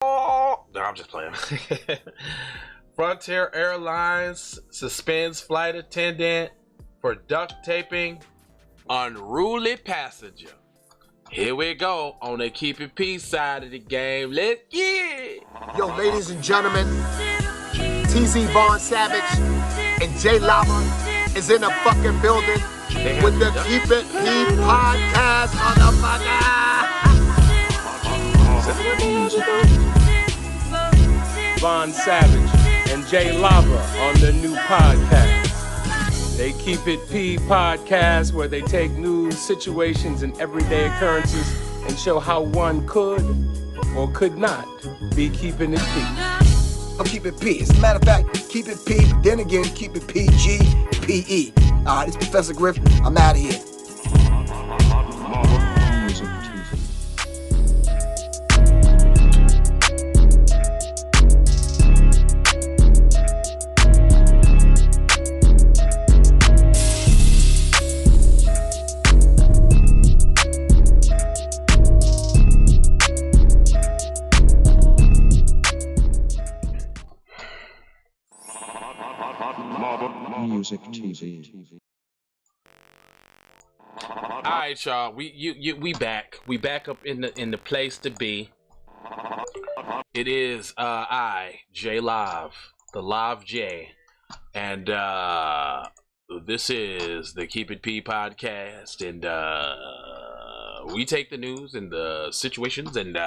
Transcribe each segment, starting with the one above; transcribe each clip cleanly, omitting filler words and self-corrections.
No, I'm just playing. Frontier Airlines suspends flight attendant for duct taping unruly passenger. Here we go on the keep it peace side of the game. Let's get it. Yo, ladies and gentlemen, TZ Vaughn Savage and Jay Lava is in the fucking building with the Keep It P podcast, motherfucker. Vaughn Savage and Jay Lava on the new podcast. They Keep It P podcast, where they take news, situations, and everyday occurrences and show how one could or could not be keeping it P. I'm Keep It P. As a matter of fact, Keep It P, but then again, Keep It PG, PE. This Professor Griff. I'm out of here. Music TV. All right, y'all. We back. We back up in the place to be. It is I, J Live, the Live J, and this is the Keep It P podcast, and we take the news and the situations, and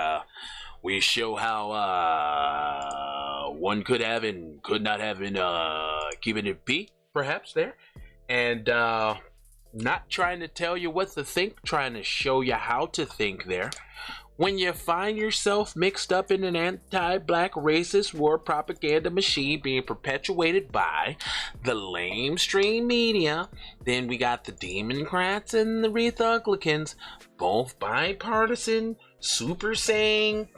we show how one could have and could not have in keeping it P, perhaps there, and not trying to tell you what to think, trying to show you how to think there. When you find yourself mixed up in an anti-black racist war propaganda machine being perpetuated by the lamestream media, then we got the Democrats and the Republicans, both bipartisan, super saying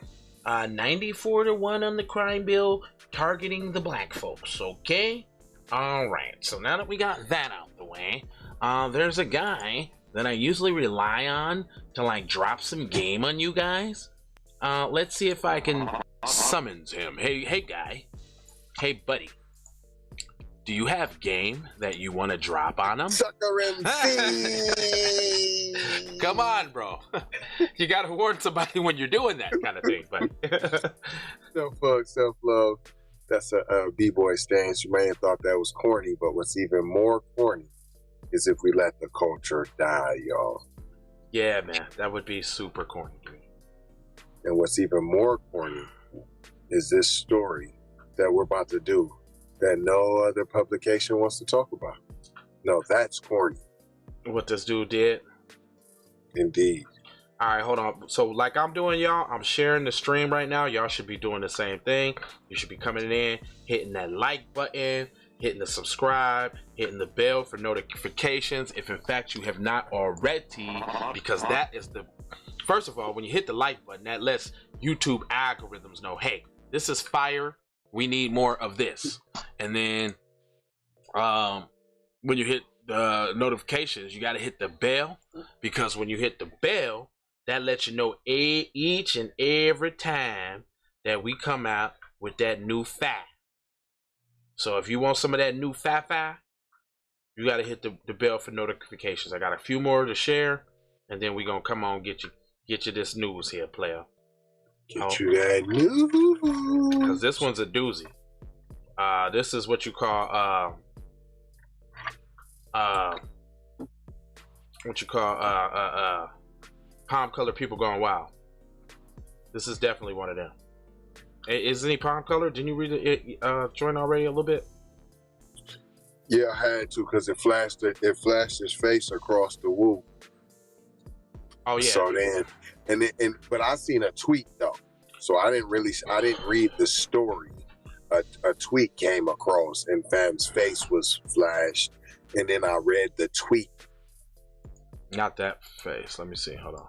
94-1 on the crime bill, targeting the black folks, okay? Alright, so now that we got that out the way, there's a guy that I usually rely on to like drop some game on you guys. Let's see if I can summons him. Hey guy. Hey buddy. Do you have game that you want to drop on him? Sucker MC. Come on, bro. You gotta warn somebody when you're doing that kind of thing, buddy. Self-love, self-love. That's a B-boy stance. You may have thought that was corny, but what's even more corny is if we let the culture die, y'all. Yeah, man. That would be super corny. And what's even more corny is this story that we're about to do that no other publication wants to talk about. No, that's corny. What this dude did? Indeed. All right, hold on. So like I'm doing, y'all, I'm sharing the stream right now. Y'all should be doing the same thing. You should be coming in, hitting that like button, hitting the subscribe, hitting the bell for notifications if in fact you have not already, because that is the first of all, when you hit the like button, that lets YouTube algorithms know, hey, this is fire, we need more of this. And then when you hit the notifications, you got to hit the bell, because when you hit the bell, that lets you know each and every time that we come out with that new fact. So if you want some of that new fa, you got to hit the bell for notifications. I got a few more to share, and then we gonna come on get you this news here, player. Get you that news. Because this one's a doozy. This is what you call palm color people going wild. This is definitely one of them. Isn't he palm color? Didn't you read it join already a little bit? Yeah, I had to, because it flashed his face across the woo. Oh yeah. So then, but I seen a tweet though, so I didn't read the story. A tweet came across and fam's face was flashed, and then I read the tweet. Not that face. Let me see. Hold on.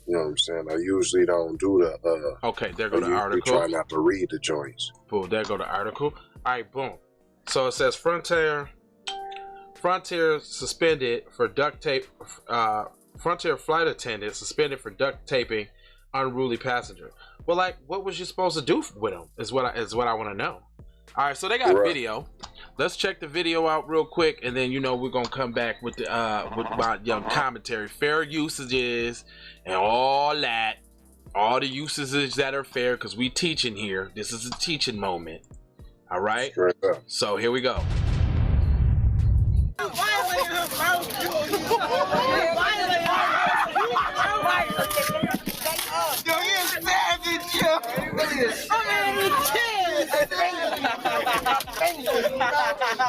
You know what I'm saying? I usually don't do the okay, there go the article. Try not to read the joints. Boom, there go the article. Alright, boom. So it says Frontier suspended for duct tape Frontier flight attendant suspended for duct taping unruly passenger. Well, like, what was you supposed to do with him? Is what I want to know. All right, so they got video. Let's check the video out real quick, and then we're gonna come back with the with my young commentary, fair usages, and all that, all the usages that are fair, because we teaching here. This is a teaching moment. All right. So here we go.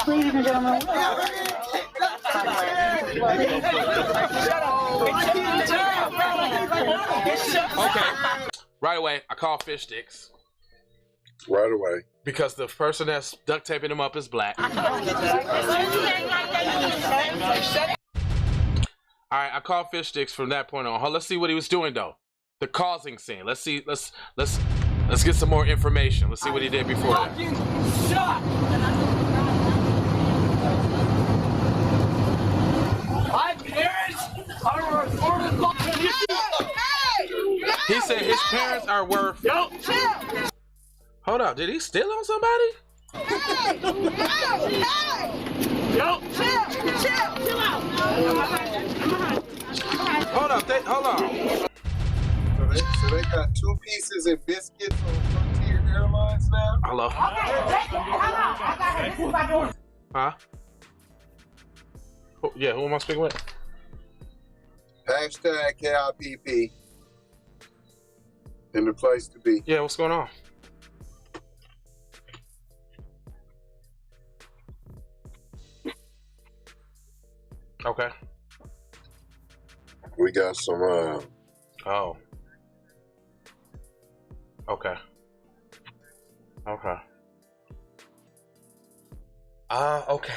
Ladies and gentlemen. Okay. Right away, I call fish sticks. Right away. Because the person that's duct taping him up is black. All right, I call fish sticks from that point on. Let's see what he was doing though. The causing scene. Let's see. Let's get some more information. Let's see what he did before that. My parents are worth. He said his parents are worth. Hold up, did he steal on somebody? Hold up, hold on. So they got 2 pieces and biscuits on Frontier Airlines now? Hello? Huh? Yeah, who am I speaking with? Hashtag KIPP. In the place to be. Yeah, what's going on? Okay. We got some Oh. Okay. Okay. Okay.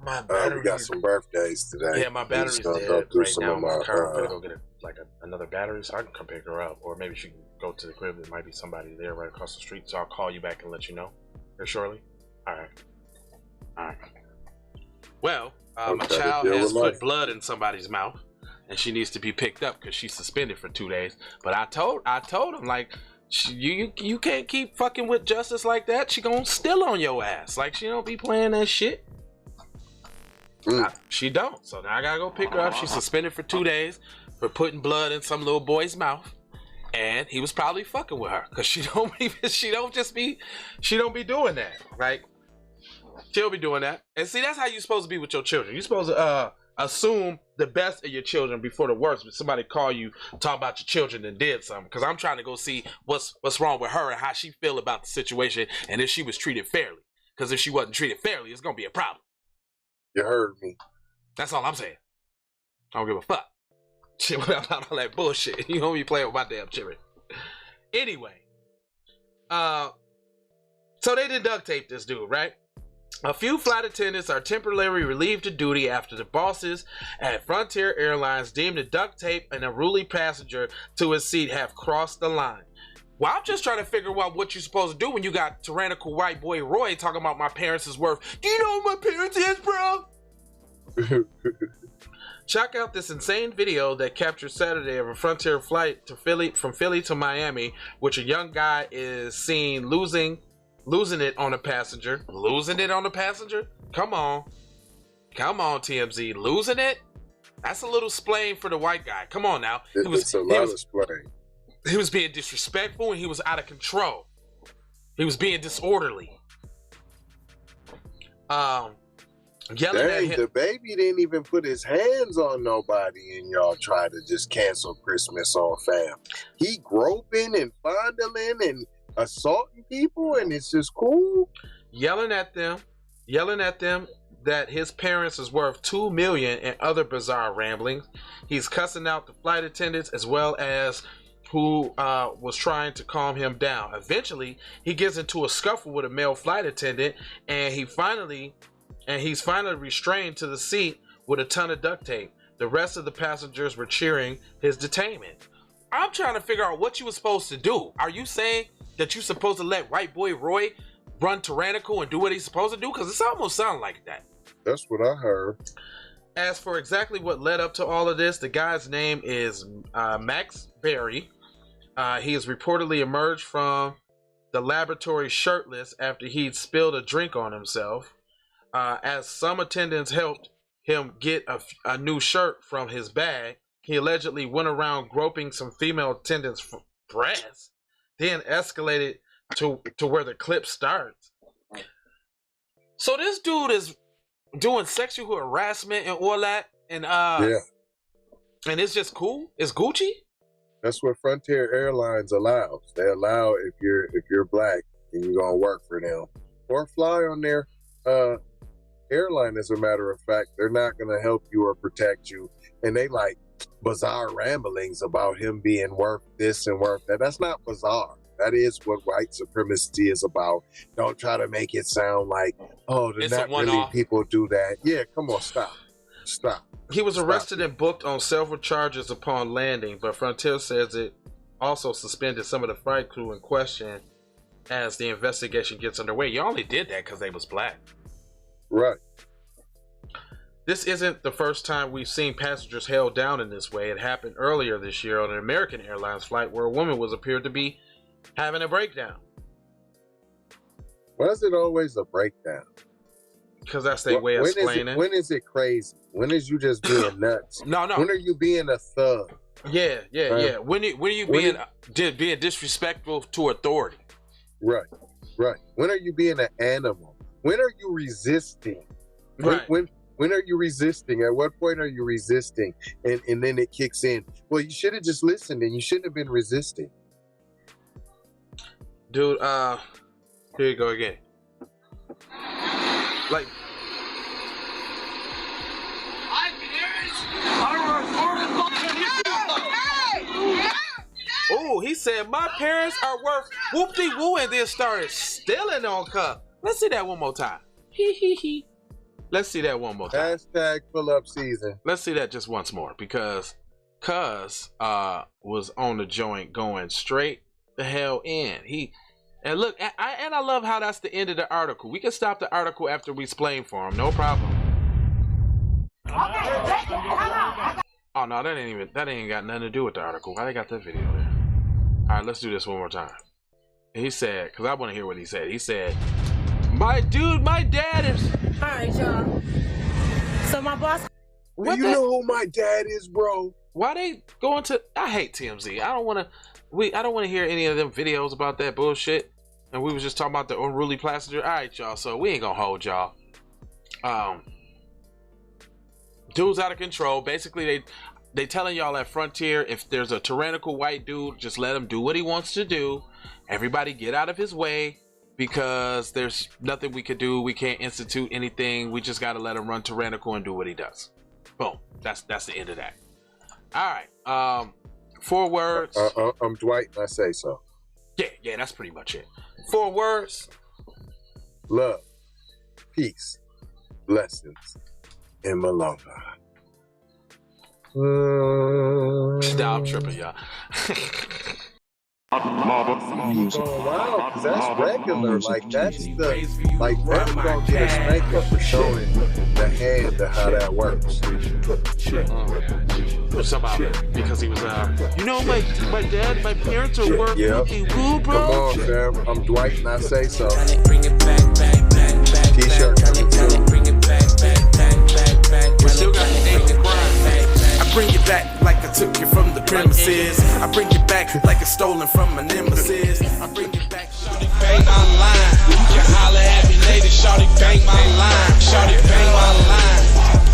My battery. We got some birthdays today. Yeah, my battery's dead right now. My car, I'm gonna go get another battery so I can come pick her up, or maybe she can go to the crib. There might be somebody there right across the street, so I'll call you back and let you know here shortly. All right. Well, my child has put blood in somebody's mouth, and she needs to be picked up because she's suspended for 2 days. But I told him, like, you can't keep fucking with justice like that. She gonna steal on your ass. Like, she don't be playing that shit. She don't. So now I gotta go pick her up. She's suspended for 2 days for putting blood in some little boy's mouth, and he was probably fucking with her because she don't be doing that. Like, she'll be doing that. And see, that's how you're supposed to be with your children. You're supposed to assume the best of your children before the worst. But somebody call you, talk about your children and did something, because I'm trying to go see what's wrong with her and how she feel about the situation and if she was treated fairly. Because if she wasn't treated fairly, it's gonna be a problem. You heard me. That's all I'm saying. I don't give a fuck. Shit, about all that bullshit. You don't be playing with my damn children. Anyway, so they did duct tape this dude, right? A few flight attendants are temporarily relieved of duty after the bosses at Frontier Airlines deemed the duct tape an unruly passenger to his seat have crossed the line. Well, I'm just trying to figure out what you're supposed to do when you got tyrannical white boy Roy talking about my parents is worth. Do you know what my parents is, bro? Check out this insane video that captured Saturday of a Frontier flight to from Philly to Miami, which a young guy is seen losing it on a passenger. Losing it on a passenger? Come on, TMZ, losing it? That's a little splain for the white guy. Come on now. It's a lot of splain. He was being disrespectful and he was out of control. He was being disorderly. Yelling at him. The baby didn't even put his hands on nobody, and y'all try to just cancel Christmas on fam. He groping and fondling and assaulting people, and it's just cool. Yelling at them that his parents is worth $2 million and other bizarre ramblings. He's cussing out the flight attendants as well as who was trying to calm him down. Eventually, he gets into a scuffle with a male flight attendant, and he's finally restrained to the seat with a ton of duct tape. The rest of the passengers were cheering his detainment. I'm trying to figure out what you were supposed to do. Are you saying that you're supposed to let white boy Roy run tyrannical and do what he's supposed to do? Because it almost sounds like that. That's what I heard. As for exactly what led up to all of this, the guy's name is Max Berry. He has reportedly emerged from the laboratory shirtless after he'd spilled a drink on himself. As some attendants helped him get a new shirt from his bag, he allegedly went around groping some female attendants' breasts, then escalated to where the clip starts. So this dude is doing sexual harassment and all that, and and it's just cool. It's Gucci. That's what Frontier Airlines allows. They allow if you're black and you're gonna work for them or fly on their airline. As a matter of fact, they're not gonna help you or protect you, and they like bizarre ramblings about him being worth this and worth that. That's not bizarre. That is what white supremacy is about. Don't try to make it sound like, oh, they're not really people do that. Yeah, come on, stop. He was arrested and booked on several charges upon landing, but Frontier says it also suspended some of the flight crew in question as the investigation gets underway. You only did that because they was black. Right. This isn't the first time we've seen passengers held down in this way. It happened earlier this year on an American Airlines flight where a woman was appeared to be having a breakdown. Why is it always a breakdown? Because that's their way of explaining. When is it crazy? When is you just being nuts? No. When are you being a thug? Yeah. When are you being disrespectful to authority? Right. When are you being an animal? When are you resisting? Right. When are you resisting? At what point are you resisting? And then it kicks in. Well, you should have just listened and you shouldn't have been resisting. Dude, here you go again. Like, oh, he said my parents are worth whoop-de-woo, and then started stealing on cuff. Let's see that one more time. He. Let's see that one more time. Hashtag pull up season. Let's see that just once more, because Cuz was on the joint going straight the hell in. And look, I love how that's the end of the article. We can stop the article after we explain for him, no problem. Oh no, that ain't got nothing to do with the article. Why they got that video there? All right, let's do this one more time. He said, because I want to hear what he said. He said, my dad is. All right, y'all. So my boss. What you know who my dad is, bro? Why they going to? I hate TMZ. I don't want to hear any of them videos about that bullshit. And we was just talking about the unruly passenger. All right, y'all. So we ain't gonna hold y'all. Dude's out of control. Basically, they telling y'all at Frontier, if there's a tyrannical white dude, just let him do what he wants to do. Everybody get out of his way, because there's nothing we could do. We can't institute anything. We just gotta let him run tyrannical and do what he does. Boom. That's the end of that. All right. 4 words. I'm Dwight, and I say so. Yeah, that's pretty much it. 4 words. Love, peace, blessings, and Malonga. Stop tripping, y'all. Wow, because that's regular. Like, that's the, like, that's gonna get a spank up for showing the hand of how that works. Somehow, because he was, you know, my dad, my parents are worth woo, bro. Come on, fam. I'm Dwight, and I say so. T-shirt coming too. We still got the name of crime. I bring it back like I took you from the premises. I bring it back like it's stolen from my nemesis. I bring it back. Shawty bang my line. You can holler at me later. Shawty bang my line. Shawty bang my line.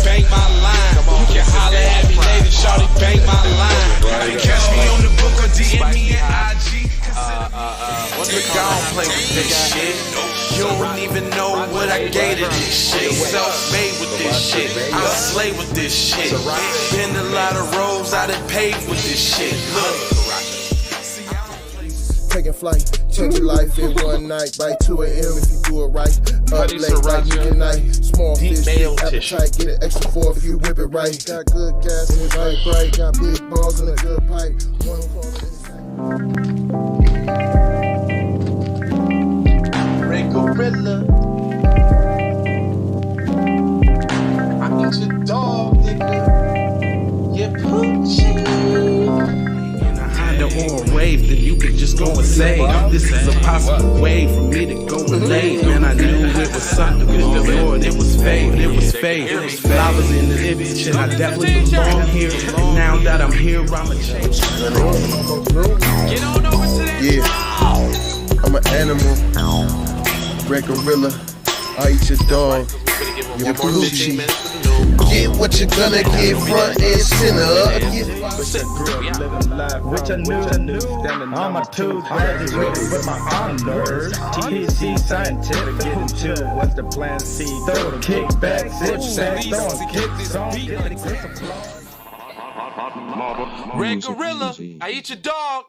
Bang my line. You can holler at me later. Shawty bang my line. Catch me on the book or DM me at IG. Nigga, I don't play with this shit. You don't even know what I gave to this shit. Self-made with this shit. I slay with this shit. Been a lot of roads I done paved with this shit. Look. Taking flight, change your life in one night. By 2 a.m. if you do it right. Up late like midnight. Small fish, appetite. Get it extra 4 if you whip it right. Got good gas in his light bright. Got big balls and a good pipe. One corner Gorilla. I eat your dog, nigga. You poochie. In a Honda or a Wave, the say this is a possible way for me to go and lay. Man, I knew it was something going on. It was fate, it was fate. Flowers in the bitch, and I definitely belong here. And now that I'm here, I'ma change. Get on over to that. Yeah, I'm an animal, red gorilla. I eat your dog. Your Gucci. Get what you're gonna get, front and center. Which I knew. I'm a tooth graduated with my honors. TC scientific, get into what's the plan C. Throw kickback, zip sack, throwing kicks on. Red Gorilla, I eat your dog.